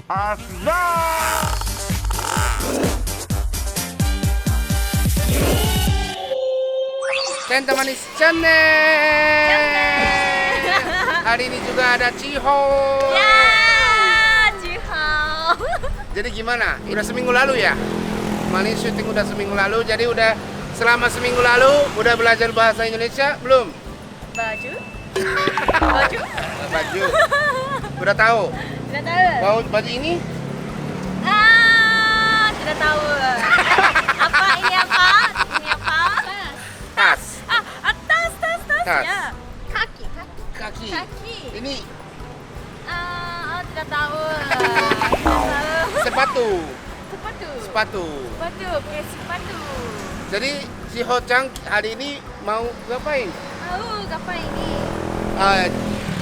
Asda. Tenta Manis Channel. Hari ini juga ada Ciho. Ya, Ciho. Jadi gimana? Udah seminggu lalu ya? Manis syuting udah seminggu lalu. Jadi udah selama seminggu lalu udah belajar bahasa Indonesia belum? Baju? Baju? Baju. Udah tahu? Tidak tahu. Baju ini? Tidak tahu. Apa ini apa? Ini apa? Tas. Tas. Tas. Ya. Kaki. Kaki. Kaki. Ini Tidak tahu. sepatu. Sepatu. Oke, sepatu. Jadi si Ho-chan hari ini mau ngapain? Apa ini?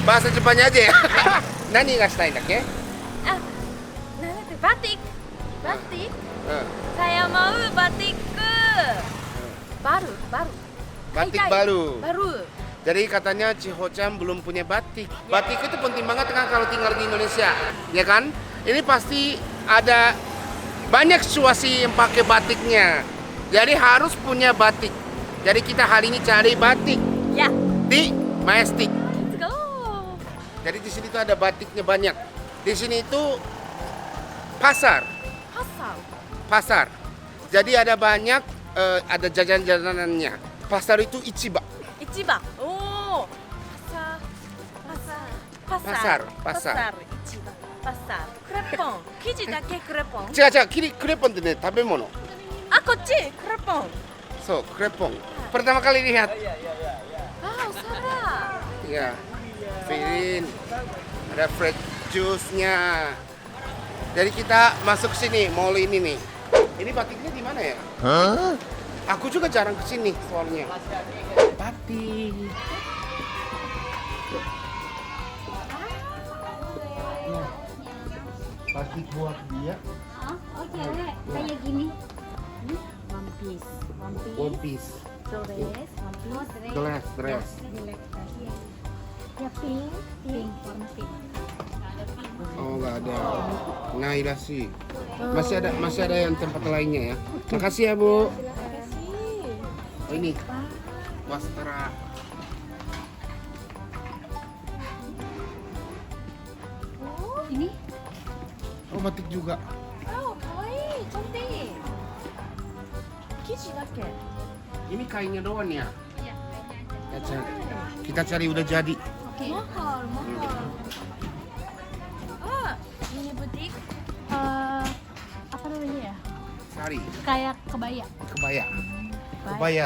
Bahasa Jepangnya aja ya. Nani ga shitai dakke? Batik. Saya mau batik baru. Batik Hai. baru. Baru. Jadi katanya Ciho-chan belum punya batik. Batik itu penting banget kan kalau tinggal di Indonesia, ya kan? Ini pasti ada banyak situasi yang pakai batiknya. Jadi harus punya batik. Jadi kita hari ini cari batik Ya. di Majestic. Let's go. Jadi di sini tuh ada batiknya banyak. Di sini itu pasar. Pasar. Jadi ada banyak ada jajan-jajanannya. Pasar itu ichiba. Ichiban. Pasar. Ichiban. Pasar. Krepon. Kiji dake krepon. 違う、クレポンってね、食べ物。 Kochi krepon. そう、クレポン。Pertama kali lihat. Salah. Ya, Firin. Ada fresh juice-nya. Jadi kita masuk sini, mall ini nih. Ini batiknya di mana ya? Aku juga jarang kesini soalnya. Batik. Nah, batik buat dia. Oke, kayak gini. One piece. Dress. Ya pink, warna pink. Oh, nggak ada. Nairashi. Masih ada yang tempat lainnya ya. Makasih ya, Bu. Oh, ini wastra. Ini Oh, batik juga. Kawaii, cantik. Kiji dake. Ini kainnya doang ya. Iya, Kita cari udah jadi. oke. Mahal. Ini butik. Apa namanya ya? Sari, Kayak kebaya. kebaya. Kebaya.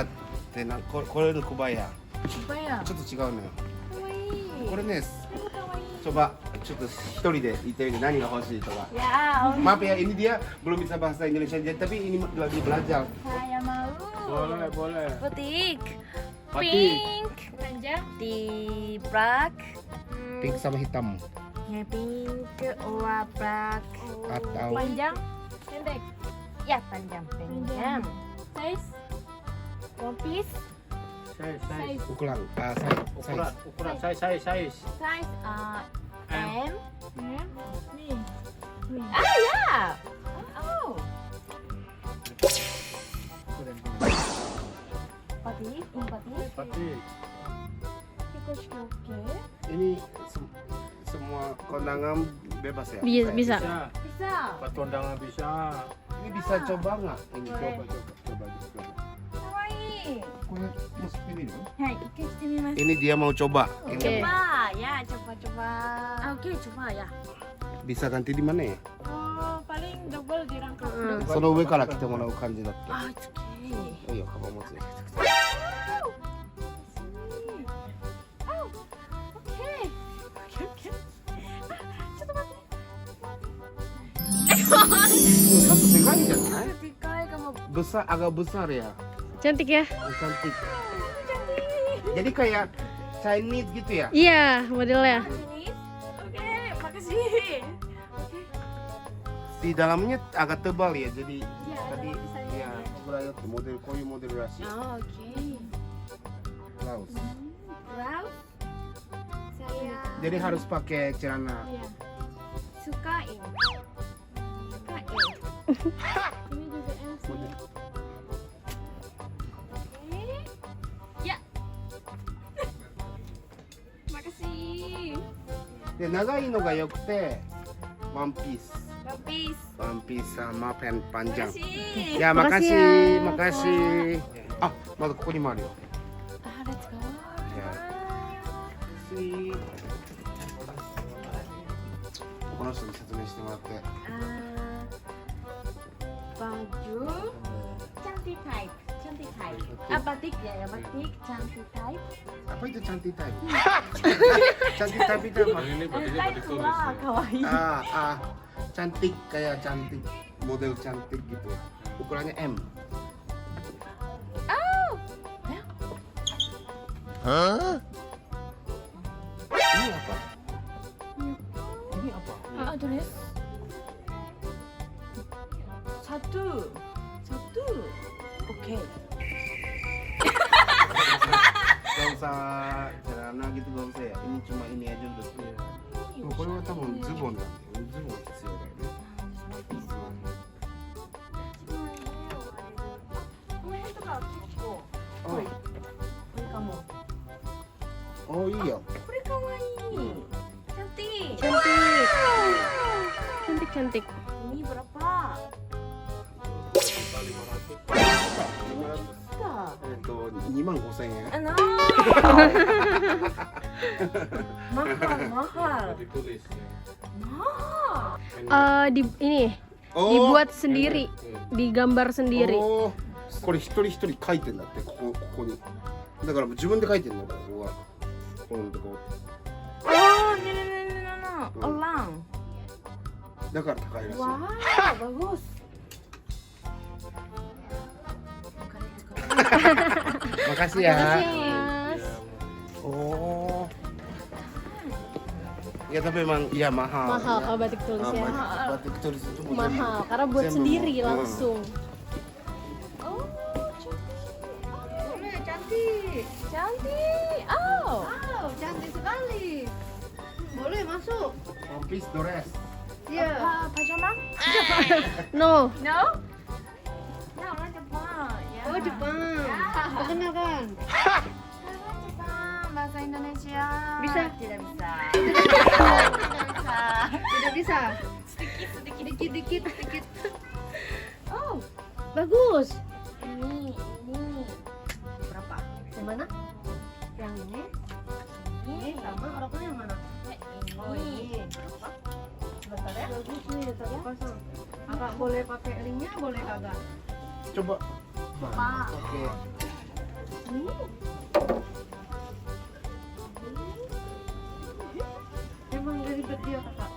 Tenang, kore no kebaya. Kebaya. ちょっと違うのよ。Kawaii. これね、 Kawaii. coba ちょっと一人で言ってみて何が欲しいとか。 Ya, Maaf ya, ini dia belum bisa bahasa Indonesia tapi ini lagi belajar. saya mau. Boleh. Butik. Batik. Pink. Di black. Pink sama hitam Ya, pink or black. atau Panjang, pendek. Ya, panjang. Size One piece. ukuran, size. ukuran size. Size M. nih. Ya. Oh. Batik. Batik. Kikoshi oke. Ini semua kondangan bebas ya? Bisa. Bisa. Bisa. Buat kondangan bisa. Ini bisa coba nggak? Ini Boleh. coba. Kawaii. Ini masuk ini dulu. Hai, oke, coba. Ini dia mau coba. Ini Coba ya, coba. Oke, coba ya. bisa ganti di mana ya? Paling double di rangkap. その上から来てもらう感じだった。 It's okay. いいよ、カバン持つよ。 Satu dekat aja, kan? Dikai kamu. Besar, agak besar ya. Cantik ya? Cantik. Jadi kayak Chinese gitu ya? Iya, modelnya. Ini. Oke, makasih. Di dalamnya agak tebal ya, jadi Iya, tadi ada lapisannya. ya model koyu model rasi. Oh, oke. Blouse. Blouse. Saya Jadi harus pakai celana. Iya. Sukain. Ini juga M sih. Ya. Makasih. で長いのが良くてワンピース Babis. ワンピースsama pen panjang. Makasih. Ya Makasih makasih, ya. makasih. Ah, まだここにもあるよ。 Ah, let's go. Ya. Makasih. この人に説明してもらって。 Baju cantik type. Cantik type. Ah, batik ya, batik cantik type. Apa itu cantik type? Cantik type itu apa? Ini batiknya Type batik tulis. lah, kawaii. Cantik kayak cantik, model cantik gitu. Ukurannya M. Oh. Ini apa? Ini apa? Ah, tulis. Satu. Oke. Gak usah celana gitu, gak usah ya. Ini cuma ini aja udah clear. Oh, これは多分ズボンなんだよ。ズボン必要だよね。 Oh iya. Cantik. Cantik. Ini berapa? 25,000円。 No. Mahal. Batik tulis. Ya. Mahal. Ini dibuat sendiri, digambar sendiri. Oh, これ一人一人書いてんだってここに。だから自分で書いてんのここは。このとこ。 Oh, no. Elang. だから高いらしい。 Wow, bagus. Makasih ya. Mas. Oh. Ya tapi emang ya mahal. Mahal ya. kalau batik tulis ya. Batik tulis itu Mahal karena buat Saya sendiri mau- langsung. Oh, cantik. Cantik. Oh. Wow, cantik sekali. Boleh masuk. One Piece dress. Iya. Pajama? No. No? No, orang Jepang. Ya. Oh, Jepang. Perkenalkan. Jepang, bahasa Indonesia. Bisa? Tidak bisa. Tidak bisa. Tidak bisa. Sedikit. Oh, Bagus. ini. Berapa? Yang mana? Yang ini. Ini sama roknya yang mana? Oh, ini. Berapa? Bentar ya. Bagus nih, tapi pasang. Kakak boleh pakai ringnya, boleh kagak? Coba. Pak. Oke. Emang gak ribet dia kakak.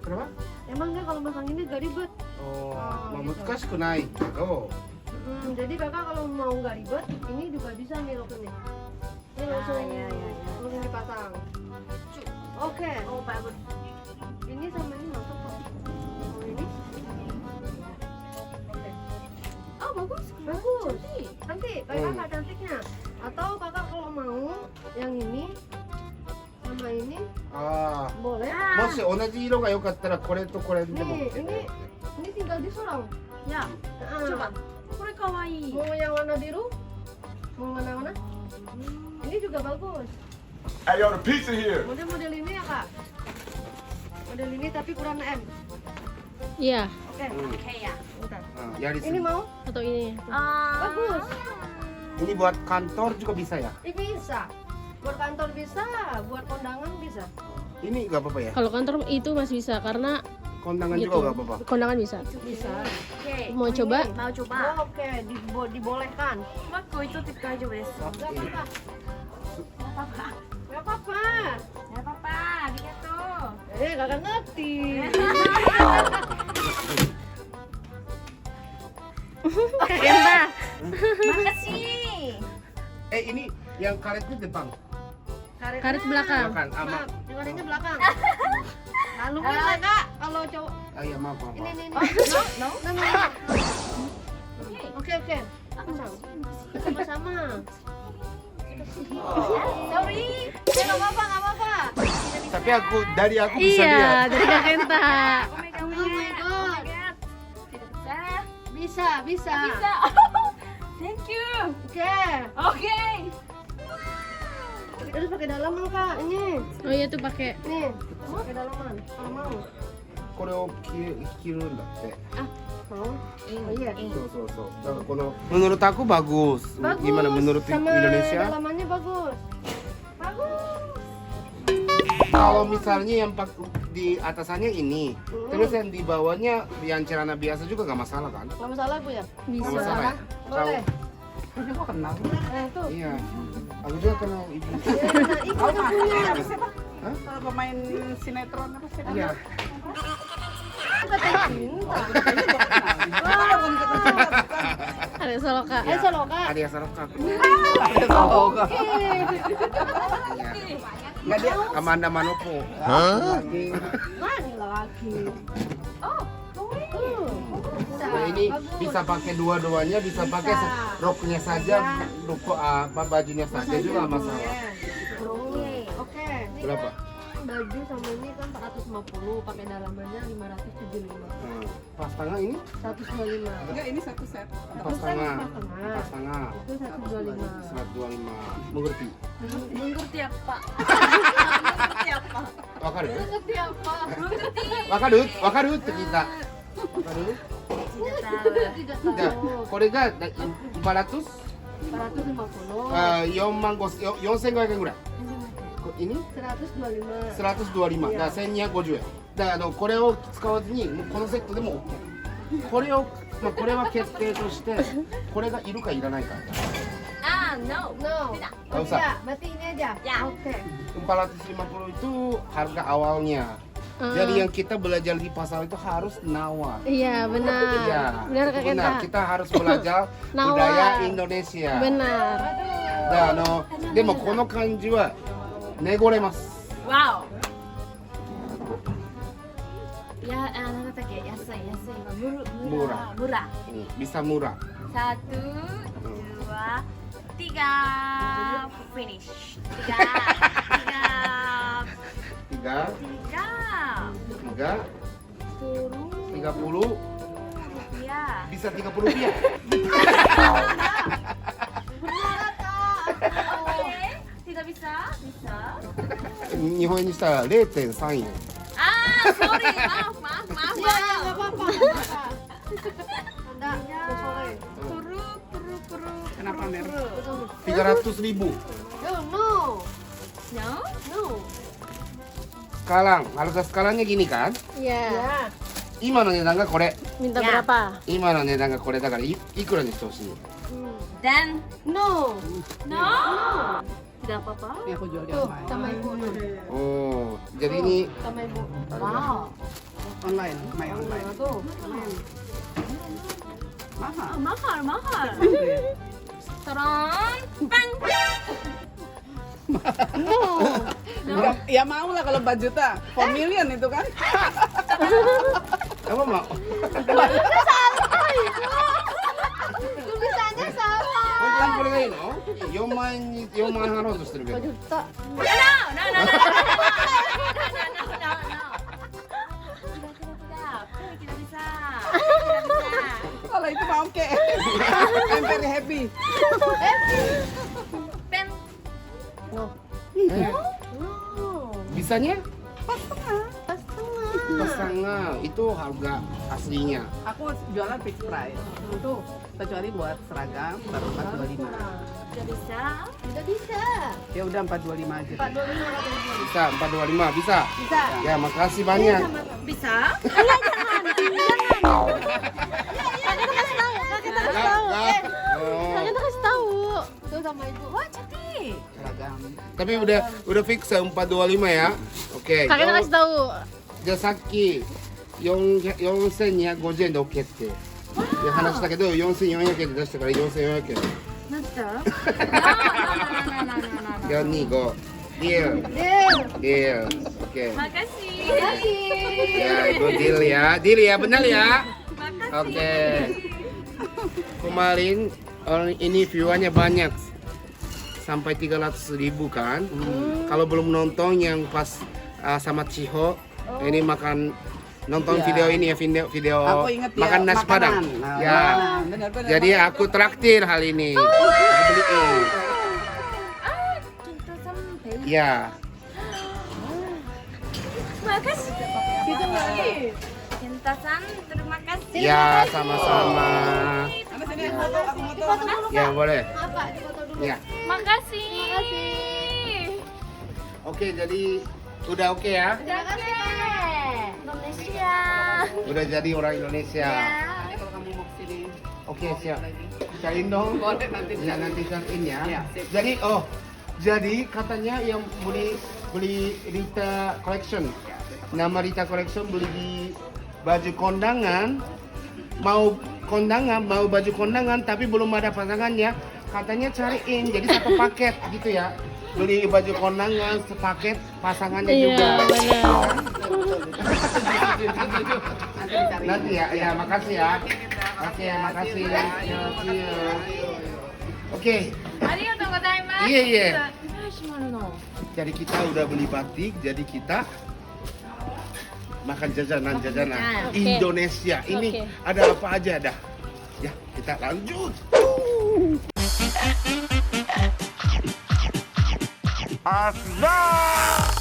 Kenapa? Emang dia kalau masang ini gak ribet. Oh, Oh, gitu. 難しくないけど。 Jadi kakak kalau mau nggak ribet, ini juga bisa nih roknya. Ini langsung, ya. langsung dipasang. Oke. Oh, bagus. Ini sama ini masuk kok. Oh ini? Oke. Oh, bagus. Bagus. Cantik. Cantik, kayak kakak cantiknya. Atau kakak kalau mau yang ini sama ini あ boleh. あ。もし同じ色が良かったらこれとこれでも Nih, oke deh. ini tinggal disorong. Ya, Ah. coba. Kore kawaii. Mau yang warna biru? Mau warna mana? Ini juga bagus. Hey, yo, the pizza here. Model ini ya kak. Model ini tapi ukuran M. Iya, Oke. Oke ya. Bentar. Ah, Yaris. Ini mau? atau ini. Bagus. Ini buat kantor juga bisa ya? Ini bisa. Buat kantor bisa, buat kondangan bisa. Ini nggak apa-apa ya? Kalau kantor itu masih bisa karena Kondangan gitu. juga nggak apa-apa. Kondangan bisa. Bisa. Oke. Mau coba? Mau coba. Oh, oke, dibolehkan. Aku itu tidak desu. Oke. Gak apa-apa. Apa-apa. Gak apa-apa. Gak apa-apa. Arigato. Kakak ngerti. Entah. Makasih. Ini yang karetnya depan. Karet belakang. Belakang. Ah, Maaf, maaf. yang adanya belakang. Lalu kan kak, kalau cowok Ah, iya, maaf, maaf. ini maaf. ini. No? No. Oke. Oke. Pasang. Sama-sama. Sorry. Nggak apa-apa, nggak apa-apa. Tapi dari aku bisa Iya, lihat. dari Kak Kenta. Oh my god. Oh my god. Tidak bisa. Bisa, bisa. Bisa. Thank you. Oke. Oke. Terus pakai dalaman kak, ini. Oh iya tuh pakai. Nih, pakai dalaman. Kalau mau. これを着るんだって。 Mau? Oh iya. So. Menurut aku bagus. Bagus. Gimana menurut Sama Indonesia? dalamannya bagus. Kalau misalnya yang di atasannya ini, terus yang di bawahnya yang celana biasa juga nggak masalah kan? Nggak masalah bu ya? Nggak Bisa. masalah ya? Boleh. Ini kok kenal? Tuh. Iya. Aku juga kenal ibu. Itu ada punya. Hah? Pemain sinetron apa sih? Iya. Kita cinta. Ada Soloka. Iya. Soloka. Ada yang salah aku. Oke. Iya. Amanda Manopo. Lagi. Mana lagi? Oh. Nah, ini bisa pakai dua-duanya, bisa pakai roknya saja, bajunya saja juga nggak masalah. Oke. Ini Berapa? kan baju sama ini kan 450, pakai dalamannya 575. Pas tengah ini? 125. Enggak, ini satu set. Pas tengah. Setengah. Pas tengah. Itu 125. 125. Mengerti? Mengerti apa? Wakaru? Ngerti apa? Wakaru? Wakaruって聞いた。Wakaru? Tidak tahu. Tidak Nah, tahu. これが400? 450. 4500円ぐらい。ini 125. 125。だから1250円。だからこれを使わずにもうこのセットでも OK。これをこれは決定としてこれがいるかいらないか。 Ah, no. No. Tidak. Nggak usah. Ya, berarti ini aja. Ya. Oke. 450 itu harga awalnya. Jadi yang kita belajar di pasar itu harus nawar. Iya, benar. Iya, Benar Kak benar. Kenta. Kita harus belajar Nawar. budaya Indonesia. Benar. でもこの感じは寝ごれます。 Wow. Ya,なんだったっけ？安い。Murah. Bisa murah. 1, 2, 3, finish. 3, 3, 30, rupiah. bisa 30 rupiah. Tidak bisa? Bisa. 日本円にしたら 0.3 円。 Ah, sorry. Maaf. Ya, nggak apa-apa. nggak apa-apa. Anda, sore. Kenapa Mer? 300.000. No. No? Sekarang, harga skalanya gini kan? Iya. Ya. 今の値段がこれ。 Minta Ya. berapa? 今の値段がこれだからいくらにしてほしい？ Dan No. no. Tidak apa-apa. Ini aku jual di Tuh, online. sama ibu. Oh, jadi ini Sama ibu. Wow. Online, main online. Nah, tuh. Mahal. Mahal. Taran. Bang. Ya mau lah kalau 4 juta. 4 million itu kan. apa mau? Tulisannya salah. 本当にこれがいいの？4万円に4万円払おうとしてるけど。 Juta. No. Tidak bisa. Kalau itu mah oke. I'm very happy. Pen. Eh, No. bisanya? Pas tengah. Pas setengah. Itu harga aslinya. Aku jualan fixed price. Tuh, kecuali buat seragam baru 425. Tidak bisa. Tidak bisa. Ya udah 425 aja. 425. Bisa 425 bisa. Bisa. Ya, makasih banyak. Bisa? Enggak. Oh. Kita kasih tahu. Tuh sama ibu. Wah, cantik. Seragam. Tapi udah fix ya 425 ya. Oke. Kak Kenta kasih tahu. じゃあさっき4250円で OK って話したけど4400円で出したから4400円。なんだった425 deal Deal. oke Makasih. ya itu deal ya benar ya Makasih. oke kemarin ini viewannya banyak sampai 300.000 kan kalau belum nonton yang pas sama Ciho. Ini makan nonton Iya. video ini ya, video Aku inget ya, makan nasi makanan. padang. Nah, Ya. benar-benar Jadi makanan. aku traktir hal ini. Aku beliin. Cinta sampai. Ya. Makasih. Gitu nggak nih? Cinta san, terima kasih. Ya, sama-sama. Sama sini aku foto. Ya, boleh. Apa? Dipoto dulu. Ya. Makasih. Oke, jadi udah oke ya? Udah kasih. Indonesia. Udah jadi orang Indonesia. Ya. Nanti kalau kamu mau kesini, Oke, siap. Cariin dong. boleh nanti. Ya, nanti cariin ya. Iya, sip. Jadi katanya yang beli Rita Collection. Nama Rita Collection beli di baju kondangan. Mau baju kondangan tapi belum ada pasangannya. Katanya cariin jadi satu paket gitu ya. Beli baju kondangan sepaket pasangannya Iya, juga. benar. Nanti dicari. Nanti ya, makasih ya. Oke, makasih. Ya, see you. Oke, ありがとうございます。いえいえ。何しまるの？ jadi kita udah beli batik, jadi kita makan jajanan Oke. Indonesia. Ini Oke. ada apa aja dah. Ya, kita lanjut. Asda.